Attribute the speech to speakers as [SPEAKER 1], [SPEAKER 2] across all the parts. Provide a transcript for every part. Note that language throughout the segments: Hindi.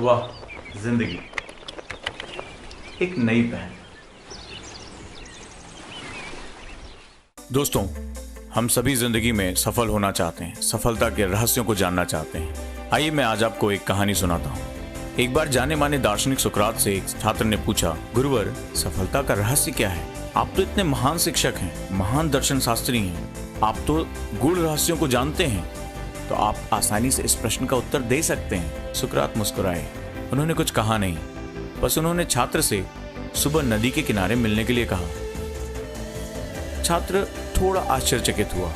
[SPEAKER 1] वाह, जिंदगी एक नई पहल।
[SPEAKER 2] दोस्तों, हम सभी जिंदगी में सफल होना चाहते हैं, सफलता के रहस्यों को जानना चाहते हैं। आइए मैं आज आपको एक कहानी सुनाता हूँ। एक बार जाने माने दार्शनिक सुकरात से एक छात्र ने पूछा, गुरुवर, सफलता का रहस्य क्या है? आप तो इतने महान शिक्षक हैं, महान दर्शन शास्त्री हैं, आप तो गूढ़ रहस्यों को जानते हैं, तो आप आसानी से इस प्रश्न का उत्तर दे सकते हैं। सुकरात मुस्कुराए, उन्होंने कुछ कहा नहीं, बस उन्होंने छात्र से सुबह नदी के किनारे मिलने के लिए कहा। छात्र थोड़ा आश्चर्यचकित हुआ,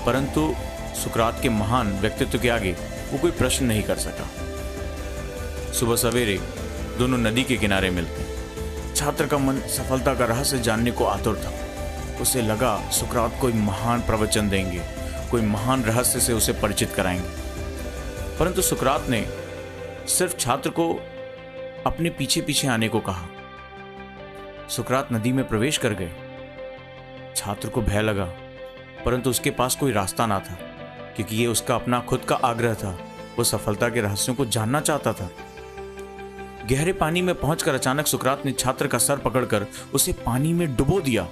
[SPEAKER 2] परंतु सुकरात के महान व्यक्तित्व के आगे वो कोई प्रश्न नहीं कर सका। सुबह सवेरे दोनों नदी के किनारे मिलते। छात्र का मन सफलता का रहस्य जानने को आतुर था। उसे लगा सुकरात कोई महान प्रवचन देंगे, कोई महान रहस्य से उसे परिचित कराएंगे, परंतु सुकरात ने सिर्फ छात्र को अपने पीछे पीछे आने को कहा। सुकरात नदी में प्रवेश कर गए। छात्र को भय लगा, परंतु उसके पास कोई रास्ता ना था, क्योंकि ये उसका अपना खुद का आग्रह था। वो सफलता के रहस्यों को जानना चाहता था। गहरे पानी में पहुंचकर अचानक सुकरात ने छात्र का सर पकड़कर उसे पानी में डुबो दिया।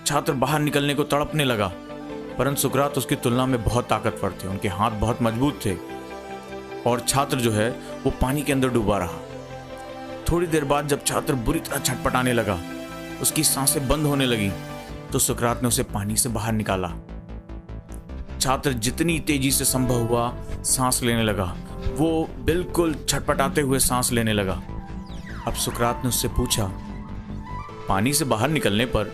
[SPEAKER 2] छात्र बाहर निकलने को तड़पने लगा, परंतु सुकरात उसकी तुलना में बहुत ताकतवर थे। उनके हाथ बहुत मजबूत थे और छात्र जो है वो पानी के अंदर डूबा रहा। थोड़ी देर बाद जब छात्र बुरी तरह छटपटाने लगा, उसकी सांसें बंद होने लगी, तो सुकरात ने उसे पानी से बाहर निकाला। छात्र जितनी तेजी से संभव हुआ सांस लेने लगा। वो बिल्कुल छटपटाते हुए सांस लेने लगा। अब सुकरात ने उससे पूछा, पानी से बाहर निकलने पर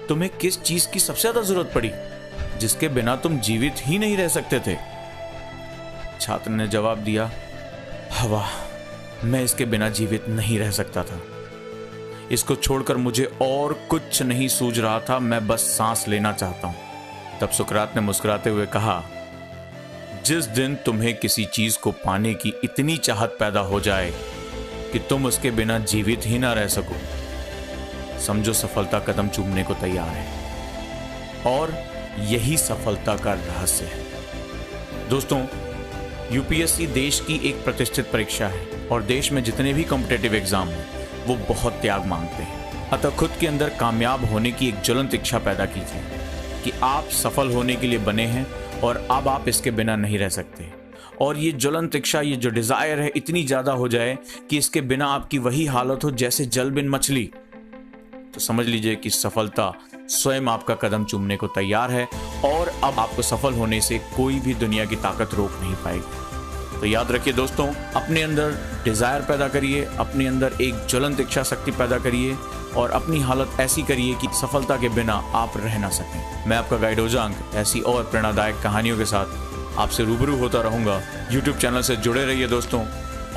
[SPEAKER 2] तुम्हें किस चीज की सबसे ज्यादा जरूरत पड़ी, जिसके बिना तुम जीवित ही नहीं रह सकते थे? छात्र ने जवाब दिया, हवा। मैं इसके बिना जीवित नहीं रह सकता था। इसको छोड़कर मुझे और कुछ नहीं सूझ रहा था। मैं बस सांस लेना चाहता हूं। तब सुकरात ने मुस्कुराते हुए कहा, जिस दिन तुम्हें किसी चीज को पाने की इतनी चाहत पैदा हो जाए कि तुम उसके बिना जीवित ही ना रह सको, समझो सफलता कदम चूमने को तैयार है। और यही सफलता का रहस्य है। दोस्तों, यूपीएससी देश की एक प्रतिष्ठित परीक्षा है और देश में जितने भी कॉम्पिटिटिव एग्जाम हैं वो बहुत त्याग मांगते हैं। अतः खुद के अंदर कामयाब होने की एक ज्वलंत इच्छा पैदा कीजिए कि आप सफल होने के लिए बने हैं और अब आप इसके बिना नहीं रह सकते। और ये ज्वलंत इच्छा, ये जो डिजायर है, इतनी ज्यादा हो जाए कि इसके बिना आपकी वही हालत हो जैसे जल बिन मछली, तो समझ लीजिए कि सफलता स्वयं आपका कदम चूमने को तैयार है और अब आपको सफल होने से कोई भी दुनिया की ताकत रोक नहीं पाएगी। तो याद रखिए दोस्तों, अपने अंदर डिजायर पैदा करिए, अपने अंदर एक ज्वलंत इच्छा शक्ति पैदा करिए और अपनी हालत ऐसी करिए कि सफलता के बिना आप रह ना सकें। मैं आपका गाइड ओजांग ऐसी और प्रेरणादायक कहानियों के साथ आपसे रूबरू होता रहूंगा। यूट्यूब चैनल से जुड़े रहिए दोस्तों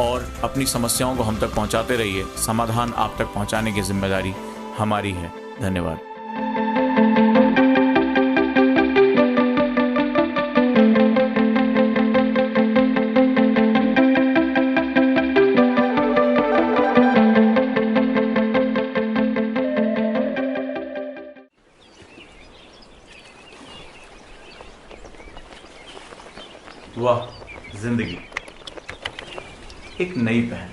[SPEAKER 2] और अपनी समस्याओं को हम तक पहुंचाते रहिए। समाधान आप तक पहुंचाने की जिम्मेदारी हमारी है। धन्यवाद।
[SPEAKER 1] वाह, जिंदगी एक नई पहल।